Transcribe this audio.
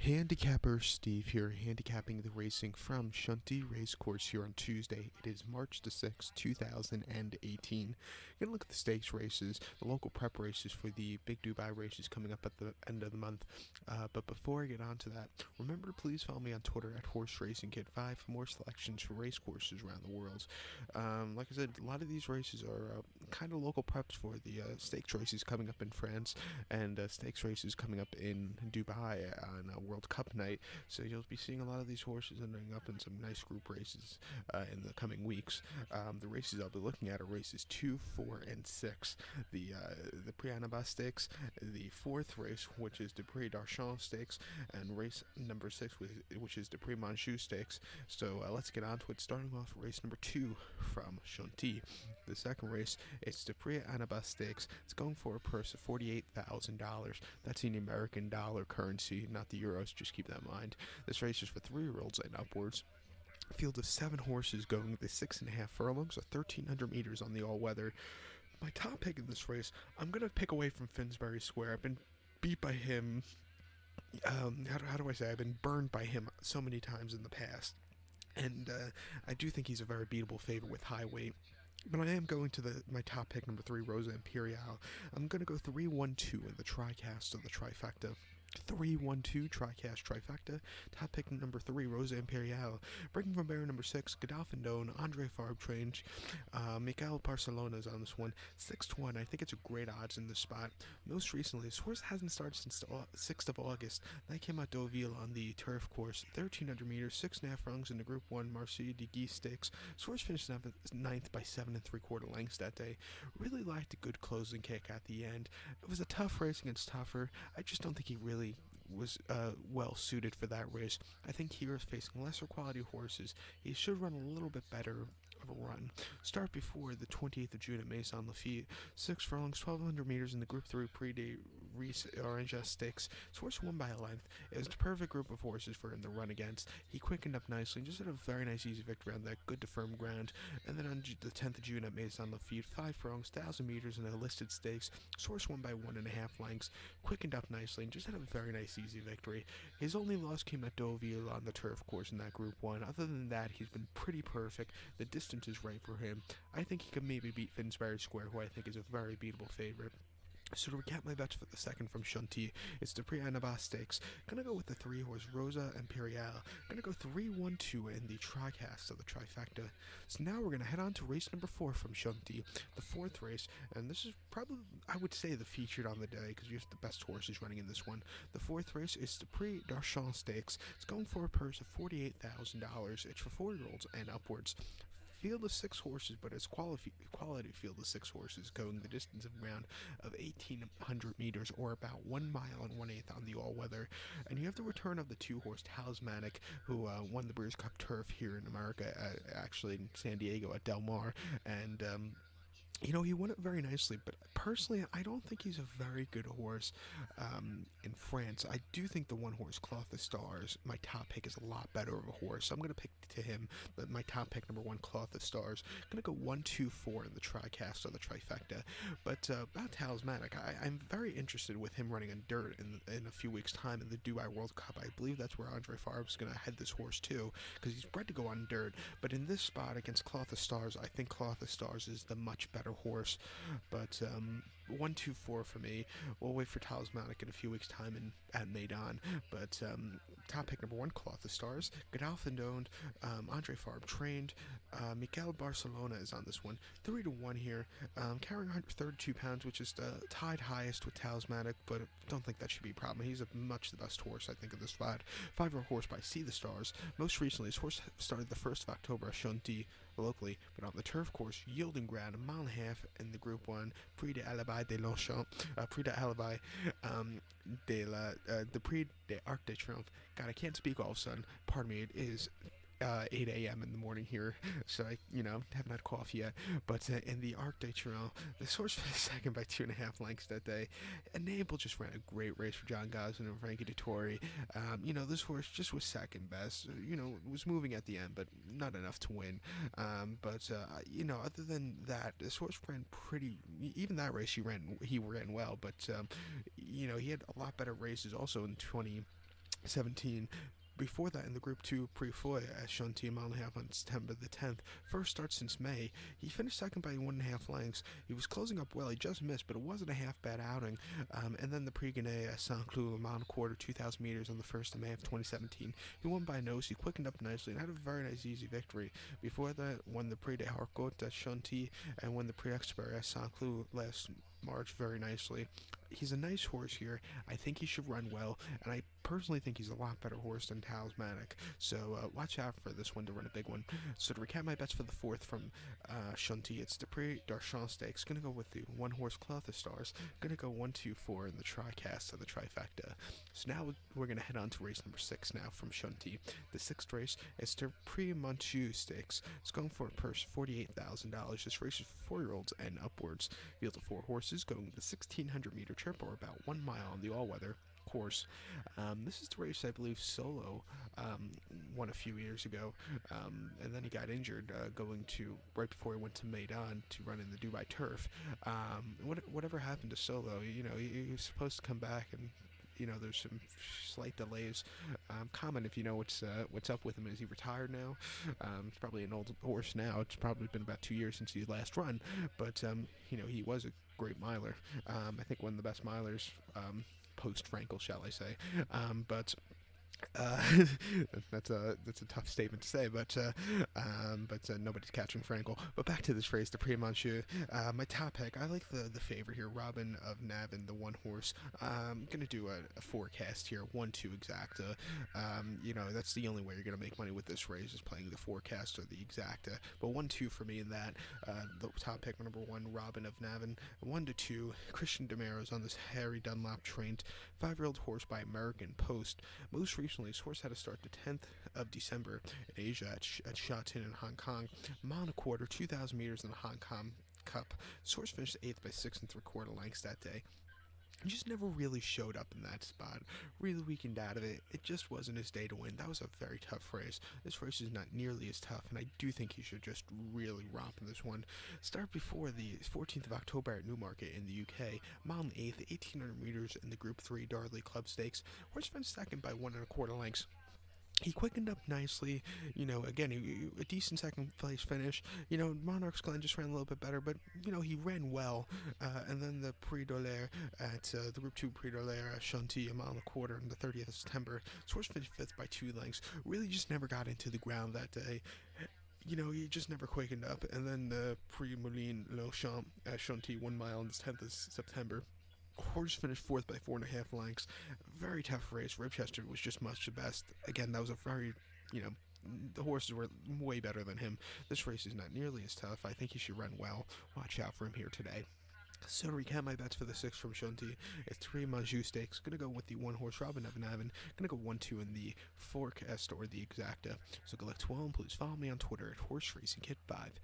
Handicapper Steve here, handicapping the racing from Chantilly Racecourse here on Tuesday. It is March the 6th, 2018. Gonna look at the stakes races, the local prep races for the Big Dubai races coming up at the end of the month. But before I get on to that, remember to please follow me on Twitter at Horse Racing Kid 5 for more selections for race courses around the world. Like I said, a lot of these races are kind of local preps for the stakes races coming up in France and stakes races coming up in Dubai on World Cup night. So you'll be seeing a lot of these horses ending up in some nice group races in the coming weeks. The races I'll be looking at are races 2, 4, and 6. The PRIX ANABAA Stakes, the fourth race, which is the PRIX DARSHAAN Stakes, and race number 6, which is the PRIX MONTJEU Stakes. So let's get on to it, starting off race number 2 from Chantilly. The second race, it's the PRIX ANABAA Stakes. It's going for a purse of $48,000. That's in American dollar currency, not the euros, just keep that in mind. This race is for 3-year-olds and upwards. A field of 7 horses going the 6.5 furlongs, or 1,300 meters on the all-weather. My top pick in this race, I'm going to pick away from Finsbury Square. I've been beat by him, how do I say, I've been burned by him so many times in the past. And I do think he's a very beatable favorite with high weight. But I am going to my top pick, number 3, Rosa Imperial. I'm going to go 3-1-2 in the tricast of the trifecta. 3-1-2 tricast trifecta. Top pick number 3, Rosa Imperial. Breaking from barrier number 6, Godolphin Doan, Andre Farb trained. Miguel Barcelona is on this one. 6-1. I think it's a great odds in this spot. Most recently, this horse hasn't started since the 6th of August. That came out Deauville on the turf course. 1,300 meters, 6.5 rungs in the Group 1 Marseille de Guy Stakes. This horse finished up at 9th by 7 3/4 lengths that day. Really liked a good closing kick at the end. It was a tough race against tougher. I just don't think he really was well suited for that race. I think here is facing lesser quality horses. He should run a little bit better of a run. Start before the 28th of June at Maison Lafitte. 6 furlongs, 1,200 meters in the Group 3 Prix de Orange Stakes. This horse won by a length. It was the perfect group of horses for him to run against. He quickened up nicely and just had a very nice easy victory on that, good to firm ground. And then on the 10th of June at Maison Lafitte, 5 furlongs, 1,000 meters in a listed stakes. This horse won by 1.5 lengths, quickened up nicely and just had a very nice easy victory. His only loss came at Deauville on the turf course in that Group 1. Other than that, he's been pretty perfect. The distance is right for him. I think he could maybe beat Finsbury Square, who I think is a very beatable favorite. So to recap my bets for the second from Chantilly, it's the PRIX ANABAA Stakes. Gonna go with the 3-horse Rosa Imperial. Gonna go 3-1-2 in the tricast of the trifecta. So now we're gonna head on to race number 4 from Chantilly, the fourth race, and this is probably, I would say, the featured on the day because you have the best horses running in this one. The fourth race is the PRIX DARSHAAN Stakes. It's going for a purse of $48,000. It's for 4-year-olds and upwards. Field of 6 horses, but it's quality field of 6 horses going the distance of around of 1,800 meters, or about 1 mile and 1/8 on the all-weather. And you have the return of the 2-horse Talismanic, who won the Breeders' Cup Turf here in America, actually in San Diego at Del Mar, and he won it very nicely, but personally, I don't think he's a very good horse in France. I do think the 1-horse Cloth of Stars, my top pick, is a lot better of a horse. So I'm going to pick to him my top pick, number 1, Cloth of Stars. I'm going to go 1-2-4 in the tricast or the trifecta. But about Talismanic, I'm very interested with him running in dirt in a few weeks' time in the Dubai World Cup. I believe that's where Andre Farb's going to head this horse to, because he's bred to go on dirt. But in this spot against Cloth of Stars, I think Cloth of Stars is the much better horse. But 1-2-4 for me. We'll wait for Talismanic in a few weeks' time at Maidan. But top pick number 1, Cloth of Stars. Godolphin Doan, Andre Farb trained. Miguel Barcelona is on this one. 3-1 here. Carrying 132 pounds, which is tied highest with Talismanic, but I don't think that should be a problem. He's much the best horse, I think, of this spot. 5-year-old horse by See the Stars. Most recently, his horse started the 1st of October at Chantilly locally, but on the turf course, yielding ground, 1.5 miles in the Group 1 Prix d'Alibay de Longchamp, Prix d'Alibay the Prix d'Arc de Triomphe. God, I can't speak all of a sudden. Pardon me, it is 8 a.m. in the morning here, so I, haven't had coffee yet. But in the Arc de Triomphe, the horse finished second by 2.5 lengths that day. Enable just ran a great race for John Gosling and Frankie Dettori. This horse just was second best. Was moving at the end, but not enough to win. Other than that, this horse ran pretty. Even that race, he ran well, but he had a lot better races also in 17. Before that, in the Group 2 Prix at Chantilly mile and a half on September the 10th, first start since May, he finished second by 1.5 lengths. He was closing up well, he just missed, but it wasn't a half bad outing. And then the Prix Guinée at Saint-Cloud, a mile and a quarter, 2,000 meters on the 1st of May of 2017. He won by a nose, he quickened up nicely, and had a very nice, easy victory. Before that, won the Prix de Harcourt at Chantilly, and won the Prix Expert at Saint-Cloud last March very nicely. He's a nice horse here. I think he should run well, and I personally think he's a lot better horse than Talismanic. So watch out for this one to run a big one. So to recap my bets for the 4th from Chantilly, it's the PRIX DARSHAAN Stakes. Gonna go with the one horse Cloth of Stars. Gonna go 1, 2, 4 in the tricast of the trifecta. So now we're gonna head on to race number 6 now from Chantilly. The 6th race is the Prix MONTJEU Stakes. It's going for a purse $48,000. This race is for 4-year-olds and upwards. Field of 4 horses going the 1,600-meter trip, or about 1 mile on the all-weather course. This is the race I believe Solo won a few years ago, and then he got injured going to right before he went to Maidan to run in the Dubai Turf. Whatever happened to Solo? He was supposed to come back, and there's some slight delays. Comment if you know what's up with him. Is he retired now? He's probably an old horse now. It's probably been about 2 years since he last run, but he was a great miler. I think one of the best milers post Frankel, shall I say? But that's a tough statement to say, but nobody's catching Frankel. But back to this race, the Prix MONTJEU. My top pick, I like the favorite here, Robin of Navin, the one horse. I'm gonna do a forecast here, 1-2 exacta. That's the only way you're gonna make money with this race, is playing the forecast or the exacta. But 1-2 for me in that. The top pick, number 1, Robin of Navin. 1-2, Christian Demaro's on this Harry Dunlop trained 5-year-old horse by American Post. Most recently, his horse had to start the 10th of December in Asia at Shenzhen in Hong Kong. Mile and a quarter, 2,000 meters in the Hong Kong Cup. His horse finished 8th by 6 3/4 lengths that day. He just never really showed up in that spot. Really weakened out of it. It just wasn't his day to win. That was a very tough race. This race is not nearly as tough, and I do think he should just really romp in this one. Start before the 14th of October at Newmarket in the UK. Mile and 8th, 1,800 meters in the Group 3 Darley Club Stakes. Horse finished second by 1 1/4 lengths. He quickened up nicely, again, a decent second place finish. Monarch's Glen just ran a little bit better, but, he ran well. And then the Prix d'Olaire at the Group 2 Prix d'Olaire at Chantilly, a mile and a quarter on the 30th of September. His horse finished 5th by 2 lengths. Really just never got into the ground that day. He just never quickened up. And then the Prix Moulin-Longchamp at Chantilly, 1 mile on the 10th of September. Horse finished 4th by 4.5 lengths. Very tough race. Ribchester was just much the best. Again, that was a very, the horses were way better than him. This race is not nearly as tough. I think he should run well. Watch out for him here today. So to recap my bets for the 6th from Chantilly, it's 3 MONTJEU Stakes. Gonna go with the one horse Robin of Navin. Gonna go 1-2 in the forecast or the exacta. So collect 12. Please follow me on Twitter at Horse Racing Kit 5.